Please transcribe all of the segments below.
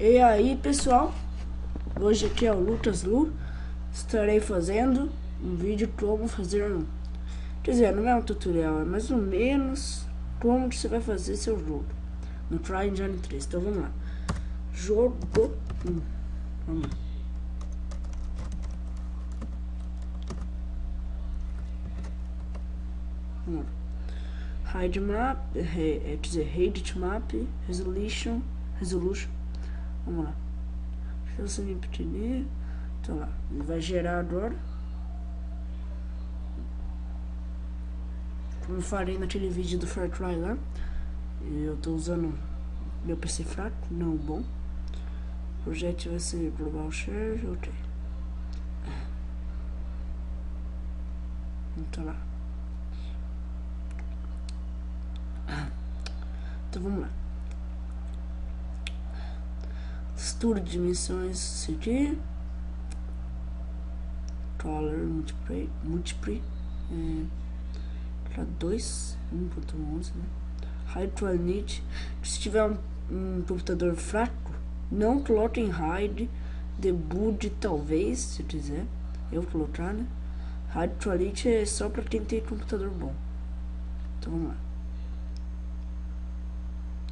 E aí pessoal, hoje aqui é o Lucas Lu. Estarei fazendo um vídeo como fazer quer dizer, não é um tutorial, é mais ou menos como que você vai fazer seu jogo no CryEngine 3. Então vamos lá. Jogo 1. Vamos lá. Vamos lá. Hide map, quer dizer, edit map, resolution. Vamos lá. Deixa eu subir pequenininho. Então lá, ele vai gerar agora. Como eu falei naquele vídeo do Far Cry lá, eu tô usando meu PC fraco, não bom. O projeto vai ser Global Share, ok. Então lá. Então vamos lá. Textura de dimensões, CG. Color, multiply. Para 2, 1.11, né? Hide to init. Se tiver um computador fraco, não coloque em hide. Debug talvez, se quiser. Eu vou colocar, né? Hide to init é só para quem tem computador bom. Então vamos lá.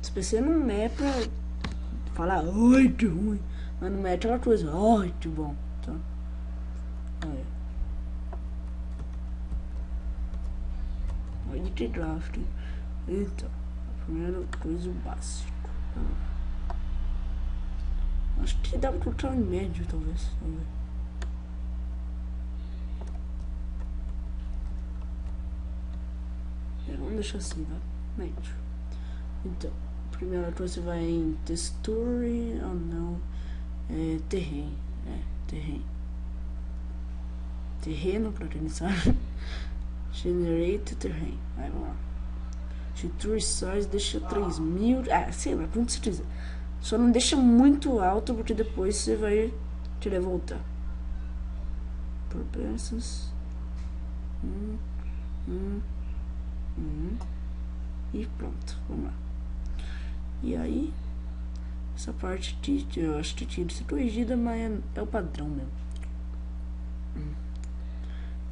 Esse PC não é pra falar, ai que ruim. Mas não é aquela coisa, ai que bom. Então, olha. Edit draft. Então, a primeira coisa, o básico. Acho que dá pra colocar em médio, talvez. Vamos ver. Vamos deixar assim, tá? Médio. Então, a primeira coisa vai em texture, ou não, terreno. Terreno, pra quem não sabe. Generate terreno. Aí vamos lá. Texture size deixa 3000. Sei lá, como você quiser. Só não deixa muito alto, porque depois você vai querer voltar. Purposes. E pronto, vamos lá. E aí, essa parte aqui, eu acho que tinha que ser corrigida, mas é o padrão mesmo.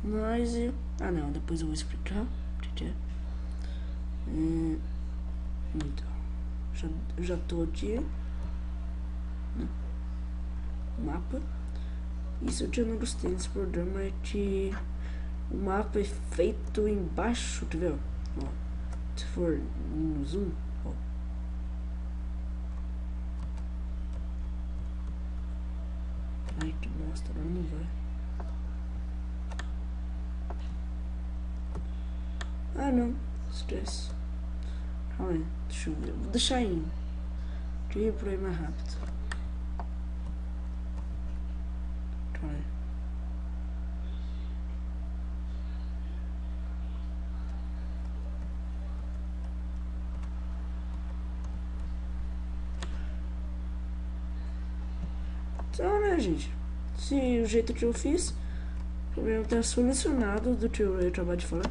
Mas, não, depois eu vou explicar o que é. Então, já tô aqui, né? Mapa. Isso eu não gostei desse programa, é que o mapa é feito embaixo, tá vendo? Ó, se for no zoom, ó. Ai, que bosta, agora não vai. Não, esquece. Calma aí, deixa eu ver. Vou deixar em aqui por aí mais rápido. Calma aí. Então, né, gente? Se o jeito que eu fiz, o problema tá solucionado do que eu acabei de falar.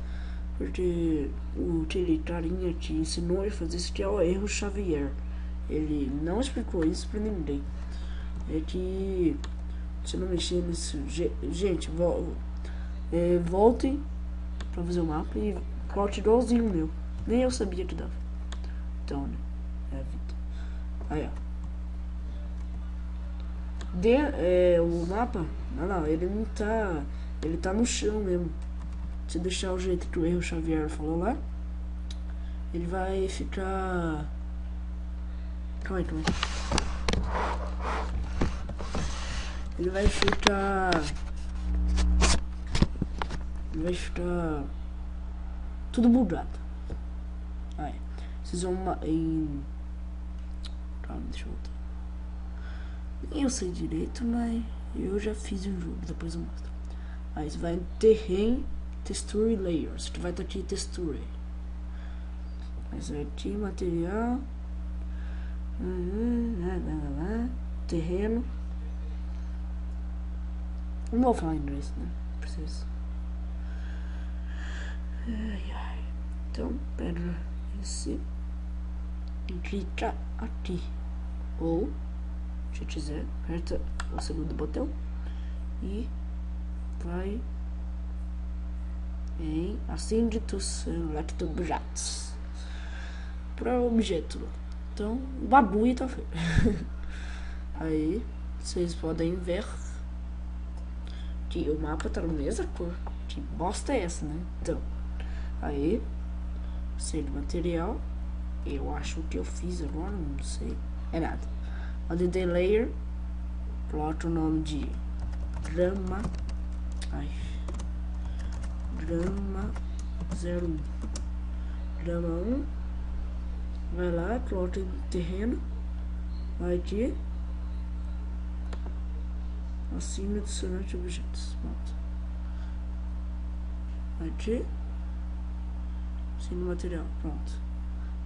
Porque o carinha que ensinou a fazer isso aqui é o erro Xavier. Ele não explicou isso pra ninguém. É que se não mexer nisso, gente, voltem pra fazer o mapa e coloque igualzinho o meu. Nem eu sabia que dava. Então, né? É a vida. Aí, ó. O mapa, não, ele não tá. Ele tá no chão mesmo. Se deixar o jeito que o erro Xavier falou lá, ele vai ficar. Calma aí. Ele vai ficar tudo bugado. Aí, vocês vão em. Calma, deixa eu voltar. Nem eu sei direito, mas eu já fiz um jogo, depois eu mostro. Aí você vai em terreno. Texture layers, que vai estar aqui texture. Mas aqui material, terreno. Não vou falar inglês, né? Preciso. Então, pega esse e clica aqui. Ou Shift Z, aperta o segundo botão e vai em Ascend to Select Objects para objeto. Então, o bagulho tá feio. Aí, vocês podem ver que o mapa tá na mesma cor. Que bosta é essa, né? Então, aí, sei de material. Eu acho que eu fiz agora, não sei. É nada. Added layer. Coloca o nome de Drama. Ai. Drama 01. Drama 1. Vai lá, coloca em terreno. Vai aqui. Acima de select objetos. Pronto. Aqui. Acima do material. Pronto.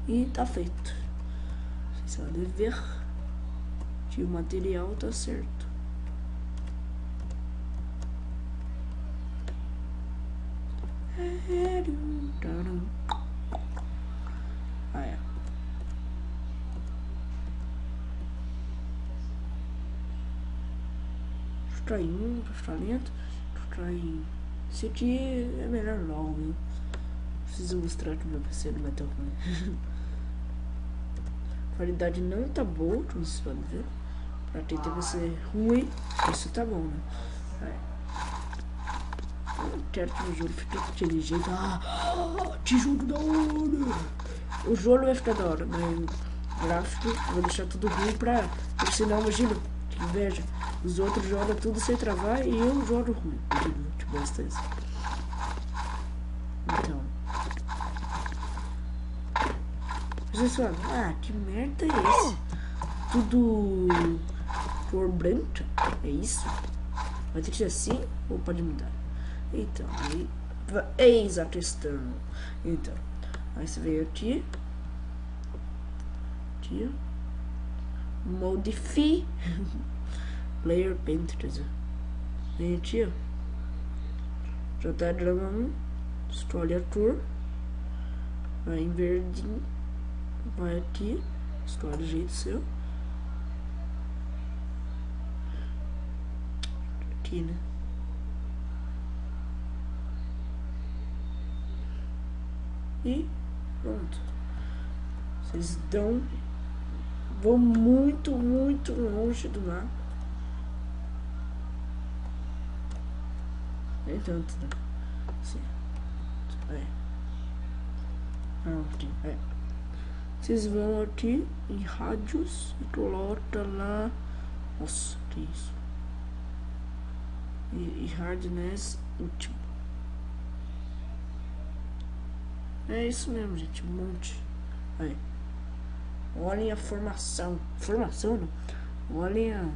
E tá feito. Vocês podem ver que o material tá certo. Ah, é. Ficar em 1, ficar lento, ficar em... Esse aqui é melhor logo, né? Preciso mostrar que meu PC não vai ter ruim. A qualidade não tá boa, como vocês podem ver. Pra quem tem PC ruim, isso tá bom, né? Eu quero que o jogo fique daquele jeito. Que jogo da hora! O jogo vai ficar da hora, mas o gráfico eu vou deixar tudo ruim pra... Porque senão, imagina, que inveja. Os outros jogam tudo sem travar e eu jogo ruim. Que bosta é isso. Então. Vocês falam, que merda é esse? Tudo cor branca? É isso? Vai ter que ser assim ou pode mudar? Então, aí eis a questão. Então, aí você veio aqui. Aqui. Modify. Layer Paint, quer dizer. Vem aqui, ó. Já tá Drama 1. Escolhe a cor. Vai em verdinho. Vai aqui. Escolhe o jeito seu. Aqui, né? E pronto. Vocês vão muito, muito longe do mar. Nem tanto, né? Assim. É. Vocês vão aqui em rádios e coloca lá. Nossa, que isso? E hardness último. É isso mesmo, gente. Um monte. Aí. Olhem a formação. Formação, não? Olhem a...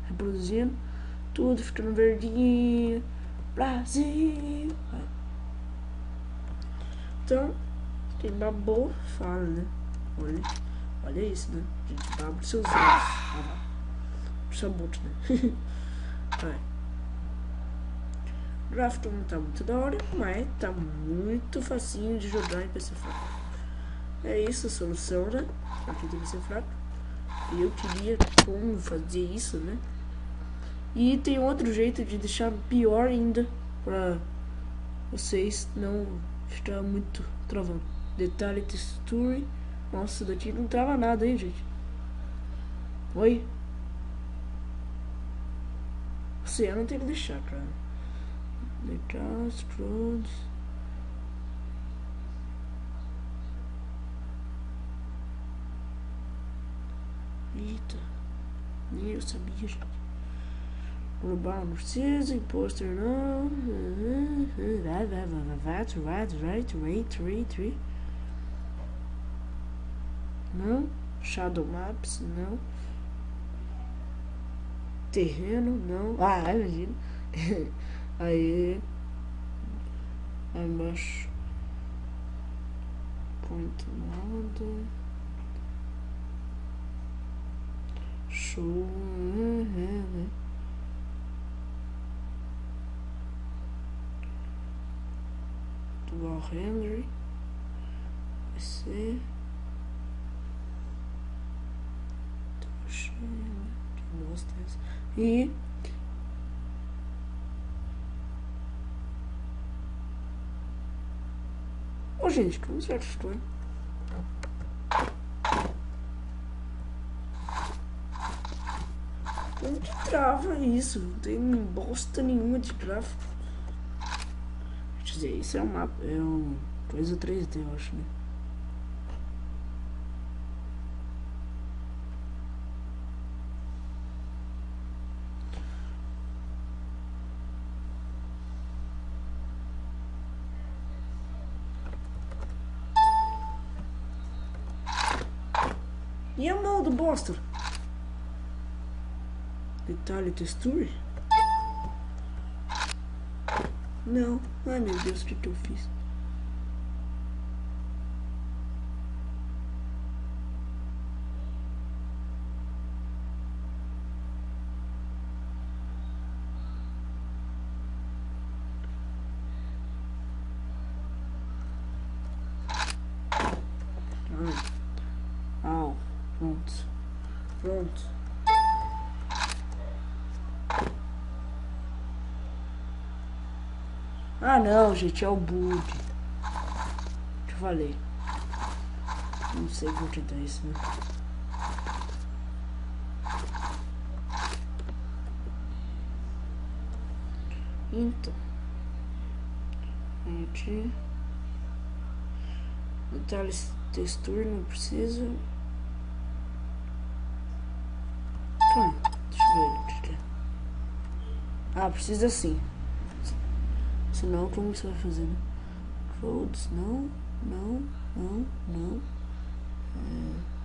Reproduzindo. Tudo ficando verdinho. Brasil. Aí. Então, quem babou, fala, né? Olha isso, né? A gente baba os seus olhos. Pro seu boot, né? Aí. O gráfico não tá muito da hora, mas tá muito facinho de jogar em PC fraco. É isso a solução, né? Aqui tem PC fraco. E eu queria como fazer isso, né? E tem outro jeito de deixar pior ainda, pra vocês não ficar muito travando. Detalhe texture. Nossa, daqui não trava nada, hein, gente? Oi? Você não tem que deixar, cara. Deixar scrolls. Eita. Nem eu sabia, gente. Global não precisa, imposter não. Right. Não. Shadow Maps, não. Terreno, não. Imagina. Aí embaixo. Point nada. Show. Dual Henry. Vai ser. bosta é essa? E... Ô, gente, como será que estou? Onde trava isso? Não tem bosta nenhuma de trava. Quer dizer, isso é um mapa, é um coisa 3D, eu acho, né? E a mão do bosta? Detalhe, texture? Não. Ai, meu Deus, o que eu fiz? Au. Pronto. Pronto. Ah, não, gente, é o boot. Eu falei. Não sei vou tentar isso, né? Então. Aqui. Detalhes, textura, não precisa. Deixa eu ver o que é. Ah, precisa sim. Senão, como você vai fazer, né? Roads, não.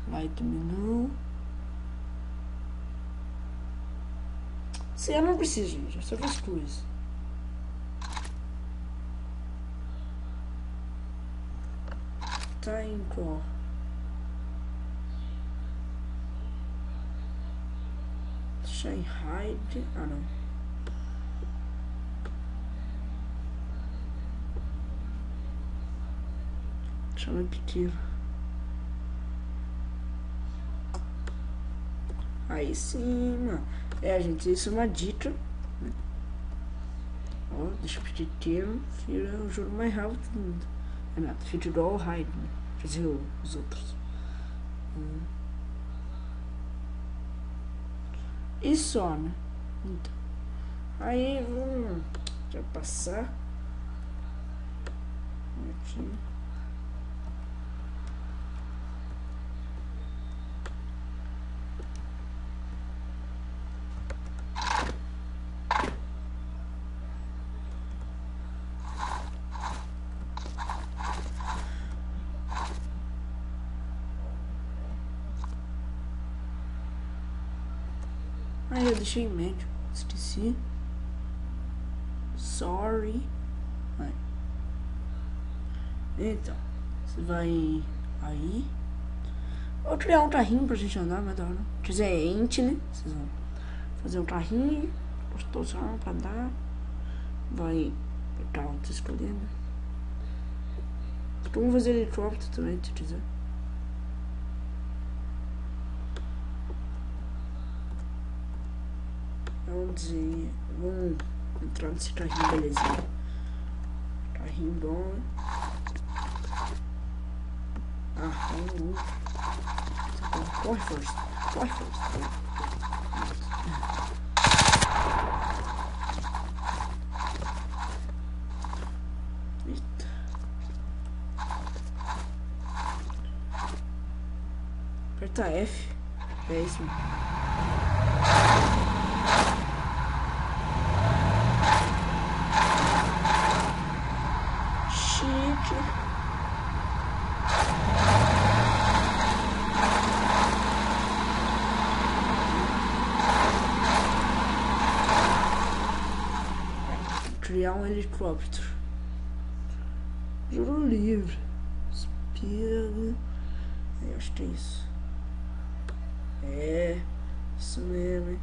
Light também não. Se eu não preciso, gente. Eu só fiz coisas. Tá em qual? Shanghai. Ah, não. Chama pequeno. Aí sim, mano. É, gente, isso é uma dica. Né? Ó, deixa eu pedir termo. Filho é o jogo mais rápido do mundo. É nada, feito igual o Raid, né? Quer dizer, os outros. E só, né? Então. Aí, vamos já passar. Aqui. Ah, eu deixei em médio. Esqueci. Sorry. Vai. Então, você vai aí. Vou criar um carrinho pra gente andar, mas da hora. Quer dizer, ente, né? Vocês vão fazer um carrinho. Postosão pra andar. Vai pegar um escolhendo. Vamos fazer helicóptero também, se quiser. Vamos entrar nesse carrinho, belezinha. Carrinho bom. Ah, vamos. Corre, Force. Corre, Force. Eita. Aperta F. É isso mesmo. Criar um helicóptero. Juro livre. Espira. Eu acho que é isso. É. Isso mesmo, hein?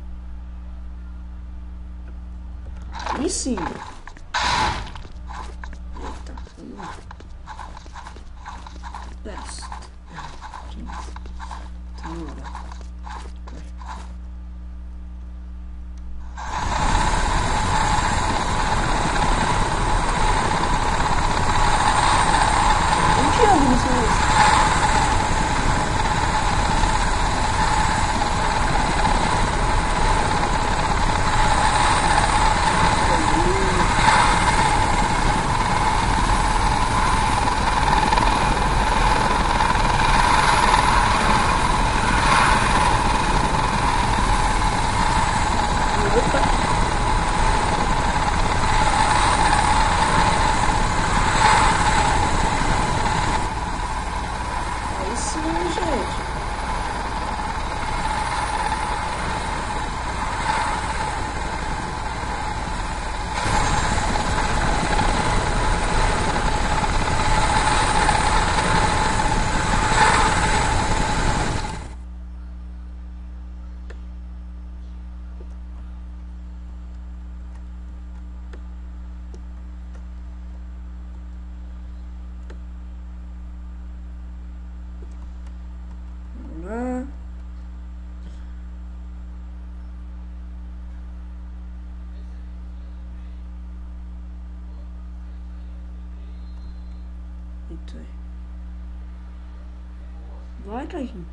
Aí sim. Eita, vamos lá. Best. Então, vamos lá. Eita. Vai, carrinho.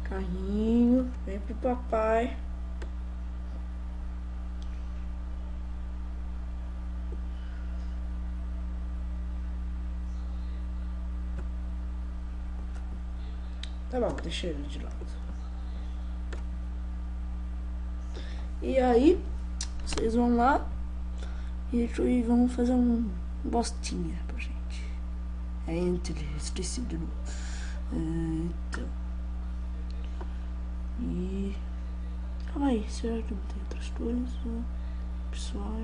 Carrinho, vem pro papai. Tá bom, deixa ele de lado. E aí, vocês vão lá e vão fazer um bostinha pra gente. É entre, esqueci de novo. Então. E... calma aí, será que não tem outras coisas? Pessoal...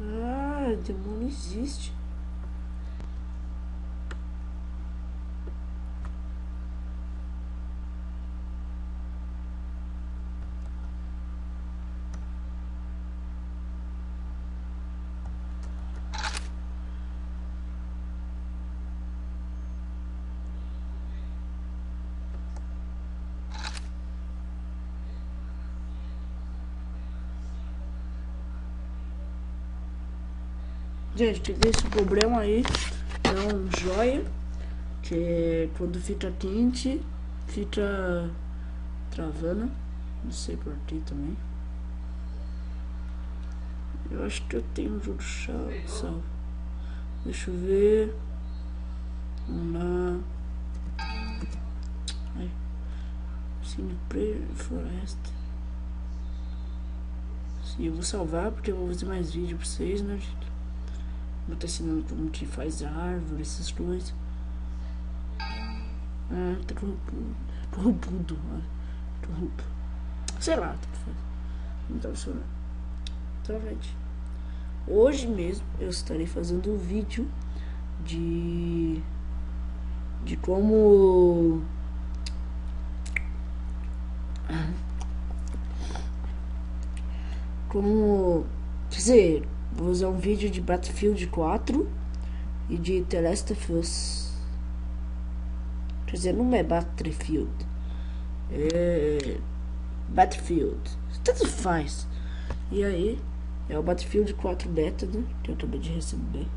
Ah, demônio existe. Gente, tem esse problema aí, é um joia, que quando fica quente, fica travando, não sei por que também. Eu acho que eu tenho um jogo salvo. Deixa eu ver. Vamos lá. Ai. Single Player Floresta. Sim, eu vou salvar porque eu vou fazer mais vídeo pra vocês, né, gente? Vou estar ensinando como que faz a árvore, essas coisas. Ah, tá corrupto. Sei lá, não tá funcionando. Então, gente, hoje mesmo eu estarei fazendo um vídeo de como quer dizer, vou usar um vídeo de Battlefield 4 e de The Last of Us. Quer dizer, não é Battlefield, é Battlefield, tanto faz. E aí, é o Battlefield 4 Beta, né, que eu acabei de receber.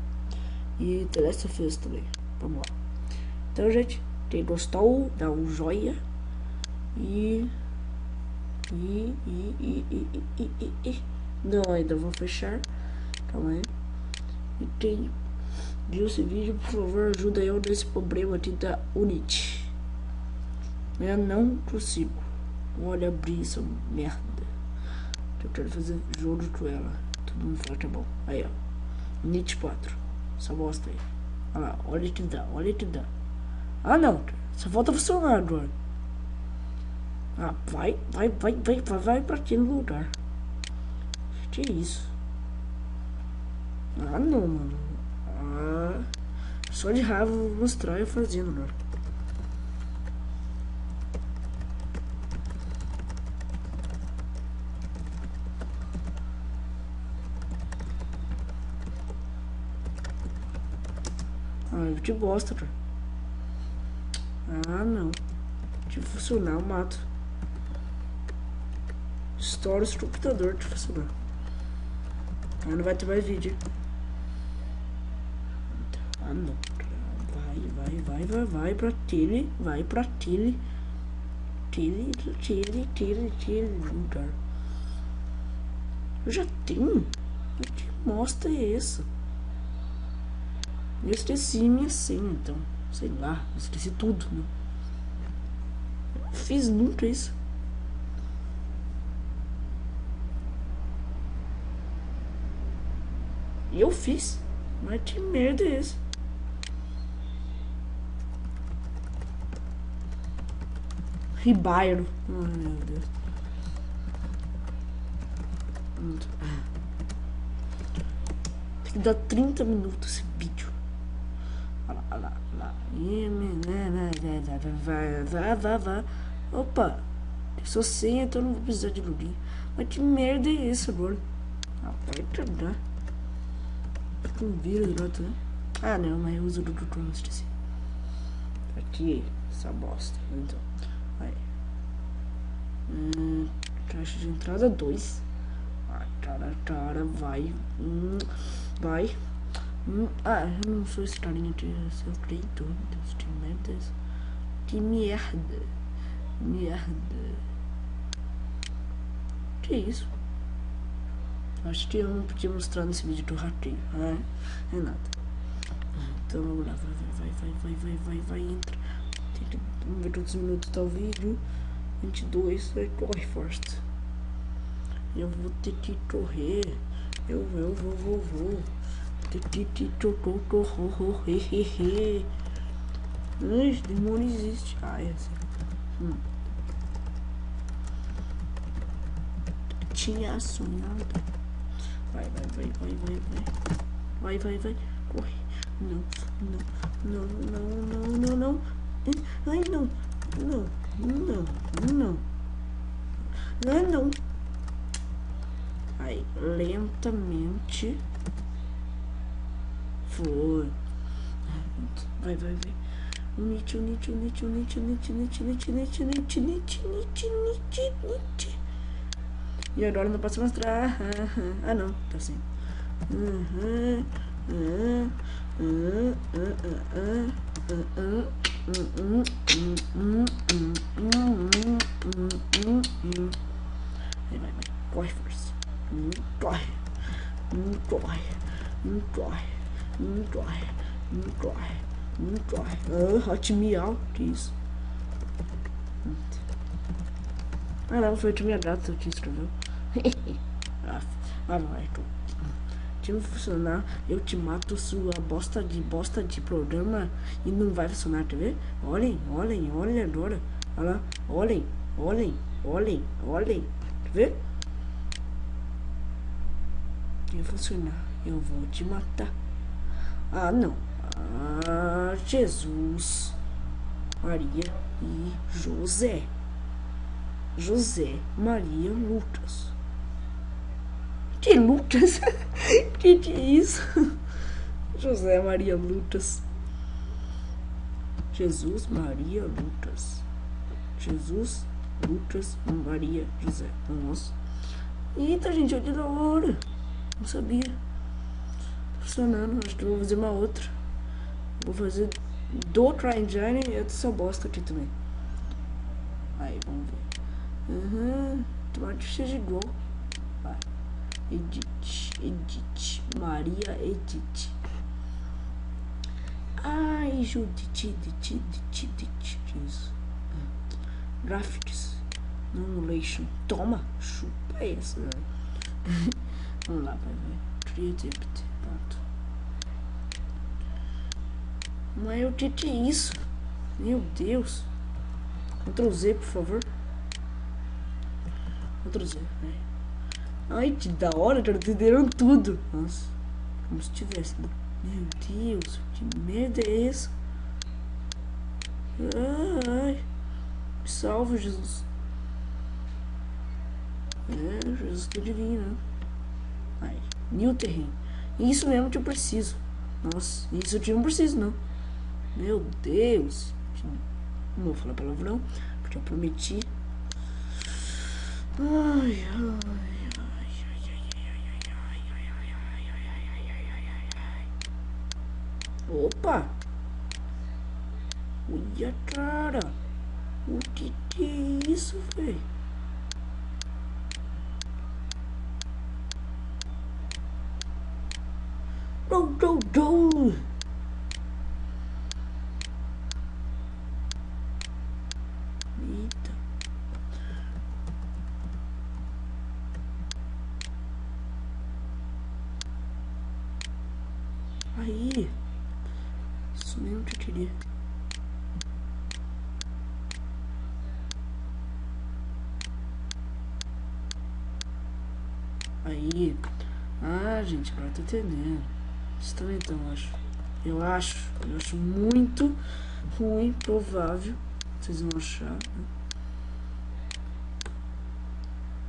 E The Last of Us também. Vamos lá. Então, gente, quem gostou, dá um joinha. Não, ainda vou fechar. Calma aí. E quem viu esse vídeo, por favor, ajuda eu nesse problema aqui da Unity. Eu não consigo. Olha, abrir essa merda. Eu quero fazer jogo com ela. Todo mundo fala que é bom. Aí, ó. Unity 4. Essa bosta aí. Olha lá, olha que dá, olha que dá. Ah, não. Só falta funcionar agora. Ah, vai pra aquele lugar. Que isso? Ah, não, mano. Ah, só de raiva vou mostrar eu fazendo, mano. Ah, que bosta, cara. Ah, não. De funcionar, eu mato. Estoura o computador de funcionar. Ah, não vai ter mais vídeo. Ah, não. Vai pra aquele. Vai pra aquele. Aquele lugar. Eu já tenho? Que mostra é essa? Eu esqueci minha senha, então. Sei lá, eu esqueci tudo, né? Eu fiz nunca isso. Eu fiz. Mas que merda é esse? Ribeiro. Ai, meu Deus. Tem que dar 30 minutos esse vídeo. Olha lá. Vai. Opa. Eu sou senha, então eu não vou precisar de lurinha. Mas que merda é essa agora? Aperta, né? Fica um vírus direto, né? Ah, não, mas eu uso do Trust, assim. Aqui, essa bosta. Então, aí. Caixa de entrada 2. Cara, vai. Vai. Eu não sou esse carinha de seu creito. Deus, que merda. Que merda. Que isso? Acho que eu não podia mostrar nesse vídeo do ratinho. É nada. Então vamos lá. Vai, entra. Vamos ver quantos minutos tá o vídeo. 22. Corre, first. Eu vou ter que correr. Eu vou. Esse demônio existe. É assim. Tinha sonhado. Vai. Corre. Não. Ai, não. Aí, lentamente. Foi. Vai. Unite. E agora não posso mostrar. Não, tá assim. Vai. Corre, força. Corre. Hot meow, que isso? Não, foi de minha gata que escreveu. Vai, tu. Se não funcionar, eu te mato sua bosta de programa e não vai funcionar, quer ver? Olhem agora. Olha lá, olhem. Quer ver? Se funcionar, eu vou te matar. Não. Jesus, Maria e José. Maria, Lucas. Que Lucas? Que é isso? José, Maria, Lucas. Jesus, Maria, Lucas. Maria, José. Nossa. Eita, gente, olha da hora. Não sabia. Tá funcionando. Acho que eu vou fazer uma outra. Vou fazer do CryEngine e essa bosta aqui também. Aí, vamos ver. Tomara que seja igual. Vai. Edit. Maria Edit. Ai, Judite. Isso. Graphics. Emulation. Toma. Chupa essa. Vamos lá, vai. Creativity. Pronto. Mas o que é isso? Meu Deus. Ctrl Z, por favor. Ctrl Z. Ai, que da hora, já entenderam tudo. Nossa, como se tivesse. Meu Deus, que merda é essa? Ai, me salva, Jesus. Jesus que divino, né? Ai, new terreno. Isso mesmo que eu preciso. Nossa, isso eu não preciso, não. Meu Deus. Não vou falar palavrão, porque eu prometi. Opa! Olha, cara! O que é isso, velho? Go! Eita! Aí! Isso mesmo que eu queria. Aí. Gente, agora tô entendendo. Isso também então, eu acho muito ruim, provável. Vocês vão achar, né?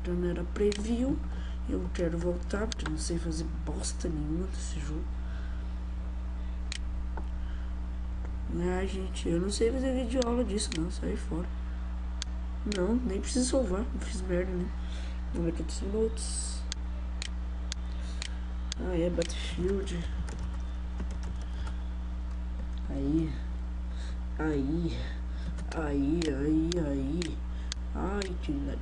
dando era preview. Eu quero voltar, porque eu não sei fazer bosta nenhuma desse jogo. Ah, gente, eu não sei fazer vídeo aula disso, não. Sai fora. Não, nem preciso salvar. Não fiz merda, né? Vamos ver quantos minutos. Ah, é Battlefield. Aí. Ai, tira.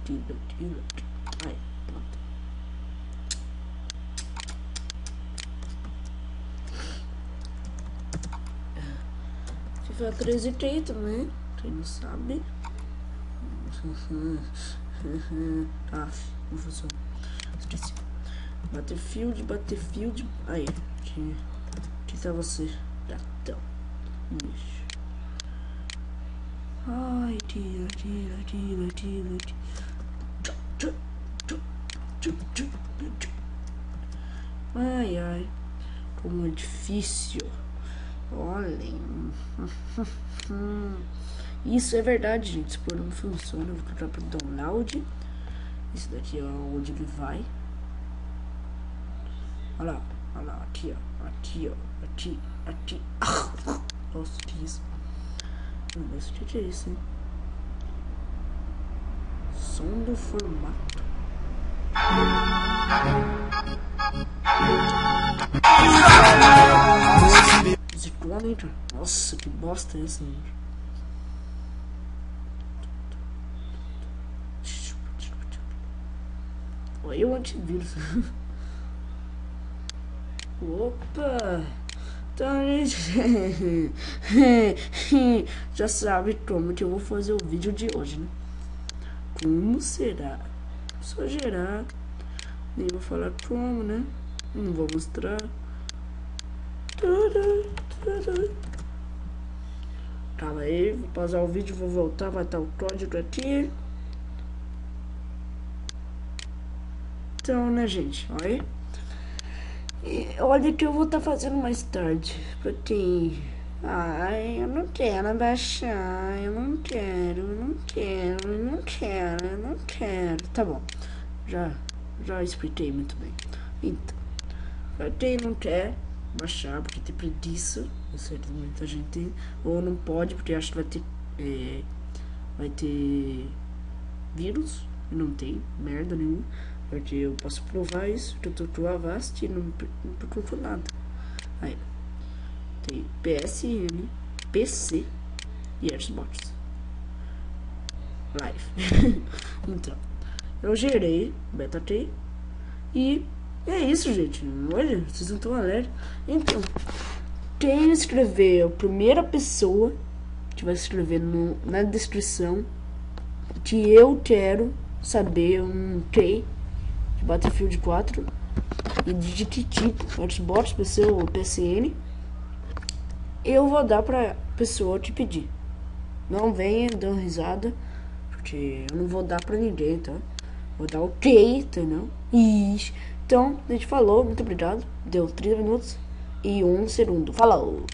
Ai, pronto. FIFA 13 tem também. Quem não sabe. Ah, não funciona. Esqueci. Battlefield. Aí, que tá você? Gatão. Ixi. Ai, tira. Ai, como é difícil. Olhem. Isso é verdade, gente. Se por não funciona, eu vou clicar pro download. Isso daqui é onde ele vai. Olha lá, aqui, ó. Nossa, que isso? Nossa, que é isso, hein? Som do formato. Nossa, que bosta é essa, gente? Olha o antivírus. Opa! Então, gente, já sabe como que eu vou fazer o vídeo de hoje, né? Como será? Só gerar. Nem vou falar como, né? Não vou mostrar. Calma aí, vou pausar o vídeo, vou voltar, vai estar o código aqui. Então, né, gente, olha aí. E olha que eu vou estar fazendo mais tarde, porque... Ai, eu não quero abaixar, eu não quero. Tá bom, já expliquei muito bem. Então, pra quem não quer baixar, porque tem preguiça, eu sei que muita gente tem, ou não pode, porque acha que vai ter vírus, e não tem merda nenhuma. Porque eu posso provar isso, que eu tô com o Avast e não procuro nada. Aí, tem PSN, PC e Xbox Live. Então, eu gerei, beta T. E é isso, gente. Olha, vocês não estão alerta. Então, quem escrever a primeira pessoa que vai escrever na descrição que eu quero saber um T de Battlefield 4 e de que tipo, Xbox, PC ou PSN, eu vou dar pra pessoa te pedir. Não venha dando risada, porque eu não vou dar pra ninguém, tá? Vou dar ok, entendeu? Isso. Então, a gente falou, muito obrigado. Deu 30 minutos e 1 segundo. Falou!